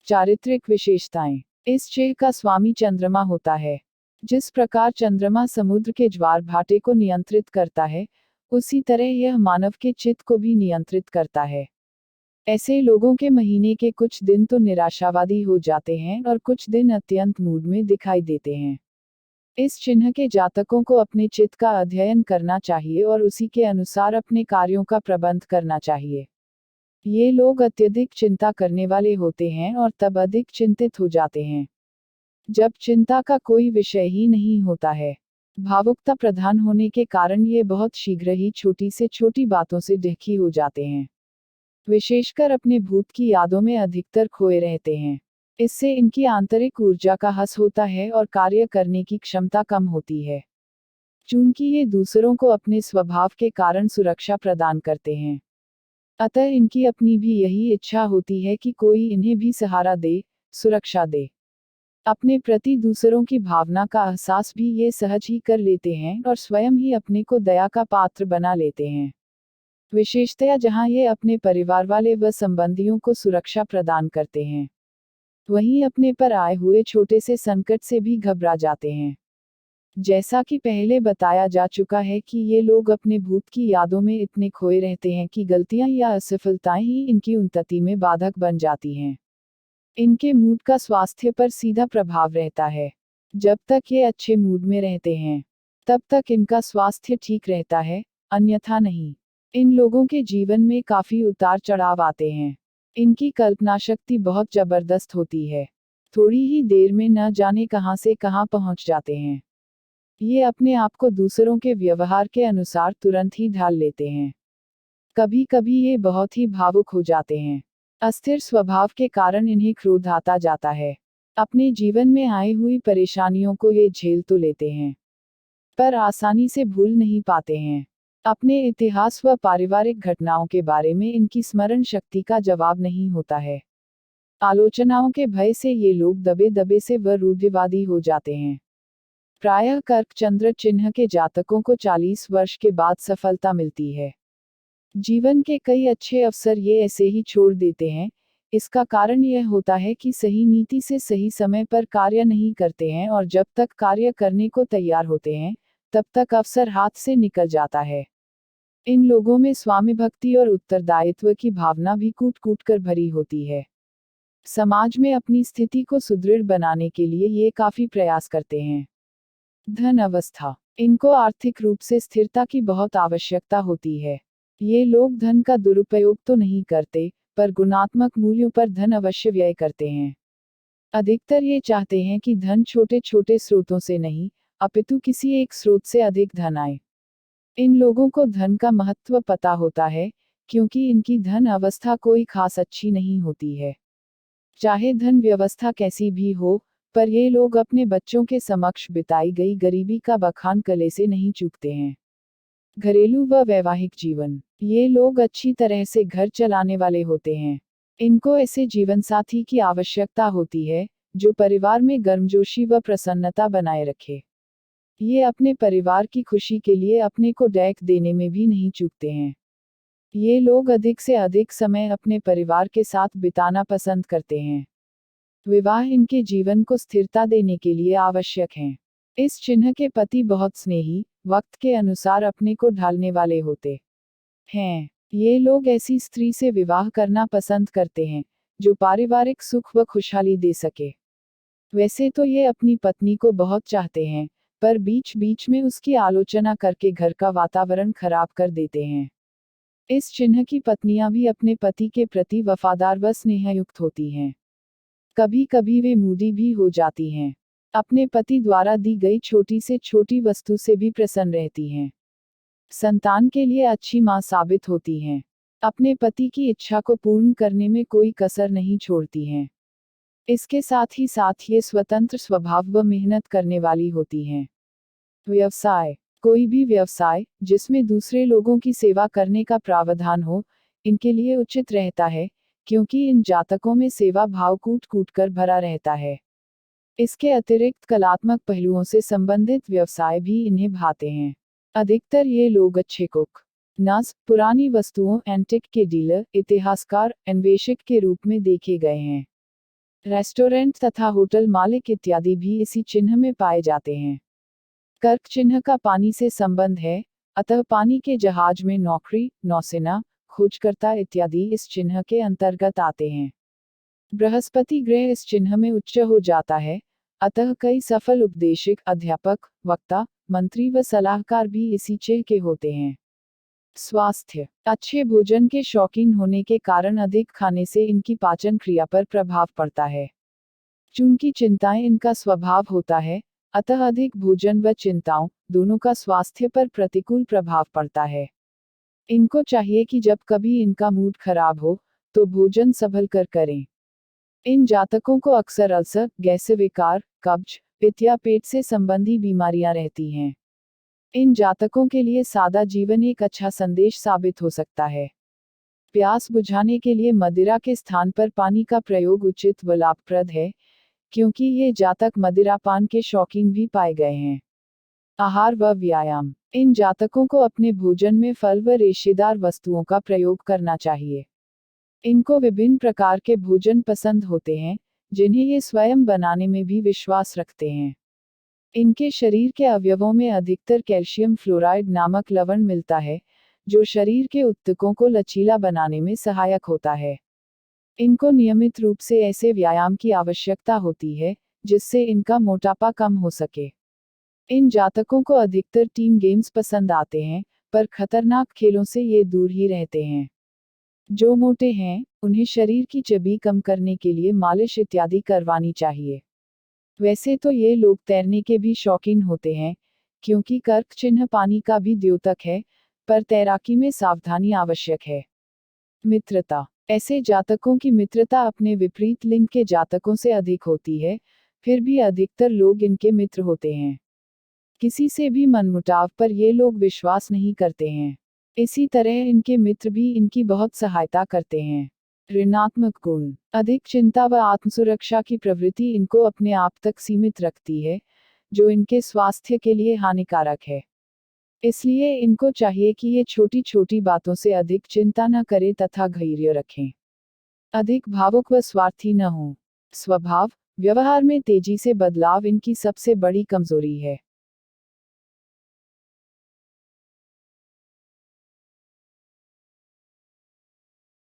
चारित्रिक विशेषताएं। इस चिह्न का स्वामी चंद्रमा होता है। जिस प्रकार चंद्रमा समुद्र के ज्वार भाटे को नियंत्रित करता है, उसी तरह यह मानव के चित्त को भी नियंत्रित करता है। ऐसे लोगों के महीने के कुछ दिन तो निराशावादी हो जाते हैं और कुछ दिन अत्यंत मूड में दिखाई देते हैं। इस चिन्ह के जातकों को अपने चित्त का अध्ययन करना चाहिए और उसी के अनुसार अपने कार्यों का प्रबंध करना चाहिए। ये लोग अत्यधिक चिंता करने वाले होते हैं और तब अधिक चिंतित हो जाते हैं जब चिंता का कोई विषय ही नहीं होता है। भावुकता प्रधान होने के कारण ये बहुत शीघ्र ही छोटी से छोटी बातों से दुखी हो जाते हैं। विशेषकर अपने भूत की यादों में अधिकतर खोए रहते हैं। इससे इनकी आंतरिक ऊर्जा का ह्रास होता है और कार्य करने की क्षमता कम होती है। चूंकि ये दूसरों को अपने स्वभाव के कारण सुरक्षा प्रदान करते हैं, अतः इनकी अपनी भी यही इच्छा होती है कि कोई इन्हें भी सहारा दे, सुरक्षा दे। अपने प्रति दूसरों की भावना का एहसास भी ये सहज ही कर लेते हैं और स्वयं ही अपने को दया का पात्र बना लेते हैं। विशेषतया जहाँ ये अपने परिवार वाले व संबंधियों को सुरक्षा प्रदान करते हैं, वहीं अपने पर आए हुए छोटे से संकट से भी घबरा जाते हैं। जैसा कि पहले बताया जा चुका है कि ये लोग अपने भूत की यादों में इतने खोए रहते हैं कि गलतियां या असफलताएं ही इनकी उन्नति में बाधक बन जाती हैं। इनके मूड का स्वास्थ्य पर सीधा प्रभाव रहता है। जब तक ये अच्छे मूड में रहते हैं, तब तक इनका स्वास्थ्य ठीक रहता है, अन्यथा नहीं। इन लोगों के जीवन में काफी उतार चढ़ाव आते हैं। इनकी कल्पना शक्ति बहुत जबरदस्त होती है। थोड़ी ही देर में न जाने कहां से कहां पहुंच जाते हैं। ये अपने आप को दूसरों के व्यवहार के अनुसार तुरंत ही ढाल लेते हैं। कभी कभी ये बहुत ही भावुक हो जाते हैं। अस्थिर स्वभाव के कारण इन्हें क्रोध आता जाता है। अपने जीवन में आई हुई परेशानियों को ये झेल तो लेते हैं, पर आसानी से भूल नहीं पाते हैं। अपने इतिहास व पारिवारिक घटनाओं के बारे में इनकी स्मरण शक्ति का जवाब नहीं होता है। आलोचनाओं के भय से ये लोग दबे दबे से व रूढ़िवादी हो जाते हैं। प्रायः कर्क चंद्र चिन्ह के जातकों को 40 वर्ष के बाद सफलता मिलती है। जीवन के कई अच्छे अवसर ये ऐसे ही छोड़ देते हैं। इसका कारण यह होता है कि सही नीति से सही समय पर कार्य नहीं करते हैं और जब तक कार्य करने को तैयार होते हैं, तब तक अवसर हाथ से निकल जाता है। इन लोगों में स्वामी भक्ति और उत्तरदायित्व की भावना भी कूट कूट कर भरी होती है। समाज में अपनी स्थिति को सुदृढ़ बनाने के लिए ये काफी प्रयास करते हैं। धन अवस्था। इनको आर्थिक रूप से स्थिरता की बहुत आवश्यकता होती है। ये लोग धन का दुरुपयोग तो नहीं करते, पर गुणात्मक मूल्यों पर धन अवश्य व्यय करते हैं। अधिकतर ये चाहते हैं कि धन छोटे छोटे स्रोतों से नहीं, अपितु किसी एक स्रोत से अधिक धन आए। इन लोगों को धन का महत्व पता होता है, क्योंकि इनकी धन अवस्था कोई खास अच्छी नहीं होती है। चाहे धन व्यवस्था कैसी भी हो, पर ये लोग अपने बच्चों के समक्ष बिताई गई गरीबी का बखान कले से नहीं चूकते हैं। घरेलू व वैवाहिक जीवन। ये लोग अच्छी तरह से घर चलाने वाले होते हैं। इनको ऐसे जीवनसाथी की आवश्यकता होती है, जो परिवार में गर्मजोशी व प्रसन्नता बनाए रखे। ये अपने परिवार की खुशी के लिए अपने को डैक देने में भी नहीं चूकते हैं। ये लोग अधिक से अधिक समय अपने परिवार के साथ बिताना पसंद करते हैं। विवाह इनके जीवन को स्थिरता देने के लिए आवश्यक है। इस चिन्ह के पति बहुत स्नेही, वक्त के अनुसार अपने को ढालने वाले होते हैं। ये लोग ऐसी स्त्री से विवाह करना पसंद करते हैं, जो पारिवारिक सुख व खुशहाली दे सके। वैसे तो ये अपनी पत्नी को बहुत चाहते हैं, पर बीच बीच में उसकी आलोचना करके घर का वातावरण खराब कर देते हैं। इस चिन्ह की पत्नियां भी अपने पति के प्रति वफादार व स्नेहयुक्त होती हैं। कभी कभी वे मूडी भी हो जाती हैं। अपने पति द्वारा दी गई छोटी से छोटी वस्तु से भी प्रसन्न रहती हैं। संतान के लिए अच्छी मां साबित होती हैं। अपने पति की इच्छा को पूर्ण करने में कोई कसर नहीं छोड़ती हैं। इसके साथ ही ये स्वतंत्र स्वभाव व मेहनत करने वाली होती हैं। व्यवसाय। कोई भी व्यवसाय जिसमें दूसरे लोगों की सेवा करने का प्रावधान हो, इनके लिए उचित रहता है, क्योंकि इन जातकों में सेवा भाव कूट कूट कर भरा रहता है। इसके अतिरिक्त कलात्मक पहलुओं से संबंधित व्यवसाय भी इन्हें भाते हैं। अधिकतर ये लोग अच्छे कुक, नर्स, पुरानी वस्तुओं एंटिक के डीलर, इतिहासकार, अन्वेषक के रूप में देखे गए हैं। रेस्टोरेंट तथा होटल मालिक इत्यादि भी इसी चिन्ह में पाए जाते हैं। कर्क चिन्ह का पानी से संबंध है, अतः पानी के जहाज में नौकरी, नौसेना, खोजकर्ता इत्यादि इस चिन्ह के अंतर्गत आते हैं। बृहस्पति ग्रह इस चिन्ह में उच्च हो जाता है, अतः कई सफल उपदेशक, अध्यापक, वक्ता, मंत्री व सलाहकार भी इसी चिन्ह के होते हैं। स्वास्थ्य। अच्छे भोजन के शौकीन होने के कारण अधिक खाने से इनकी पाचन क्रिया पर प्रभाव पड़ता है। चूंकि चिंताएं इनका स्वभाव होता है, अतः अधिक भोजन व चिंताओं दोनों का स्वास्थ्य पर प्रतिकूल प्रभाव पड़ता है। इनको चाहिए कि जब कभी इनका मूड खराब हो तो भोजन संभल कर करें। इन जातकों को अक्सर अल्सर, गैस विकार, कब्ज, पित्त या पेट से संबंधी बीमारियां रहती हैं। इन जातकों के लिए सादा जीवन एक अच्छा संदेश साबित हो सकता है। प्यास बुझाने के लिए मदिरा के स्थान पर पानी का प्रयोग उचित व लाभप्रद है, क्योंकि ये जातक मदिरापान के शौकीन भी पाए गए हैं। आहार व व्यायाम। इन जातकों को अपने भोजन में फल व रेशेदार वस्तुओं का प्रयोग करना चाहिए। इनको विभिन्न प्रकार के भोजन पसंद होते हैं, जिन्हें ये स्वयं बनाने में भी विश्वास रखते हैं। इनके शरीर के अवयवों में अधिकतर कैल्शियम फ्लोराइड नामक लवण मिलता है, जो शरीर के ऊतकों को लचीला बनाने में सहायक होता है। इनको नियमित रूप से ऐसे व्यायाम की आवश्यकता होती है, जिससे इनका मोटापा कम हो सके। इन जातकों को अधिकतर टीम गेम्स पसंद आते हैं, पर खतरनाक खेलों से ये दूर ही रहते हैं। जो मोटे हैं, उन्हें शरीर की चर्बी कम करने के लिए मालिश इत्यादि करवानी चाहिए। वैसे तो ये लोग तैरने के भी शौकीन होते हैं, क्योंकि कर्क चिन्ह पानी का भी द्योतक है, पर तैराकी में सावधानी आवश्यक है। मित्रता। ऐसे जातकों की मित्रता अपने विपरीत लिंग के जातकों से अधिक होती है, फिर भी अधिकतर लोग इनके मित्र होते हैं। किसी से भी मनमुटाव पर ये लोग विश्वास नहीं करते हैं। इसी तरह इनके मित्र भी इनकी बहुत सहायता करते हैं। ऋणात्मक गुण। अधिक चिंता व आत्मसुरक्षा की प्रवृत्ति इनको अपने आप तक सीमित रखती है, जो इनके स्वास्थ्य के लिए हानिकारक है। इसलिए इनको चाहिए कि ये छोटी छोटी बातों से अधिक चिंता न करें तथा धैर्य रखें। अधिक भावुक व स्वार्थी न हों। स्वभाव, व्यवहार में तेजी से बदलाव इनकी सबसे बड़ी कमजोरी है।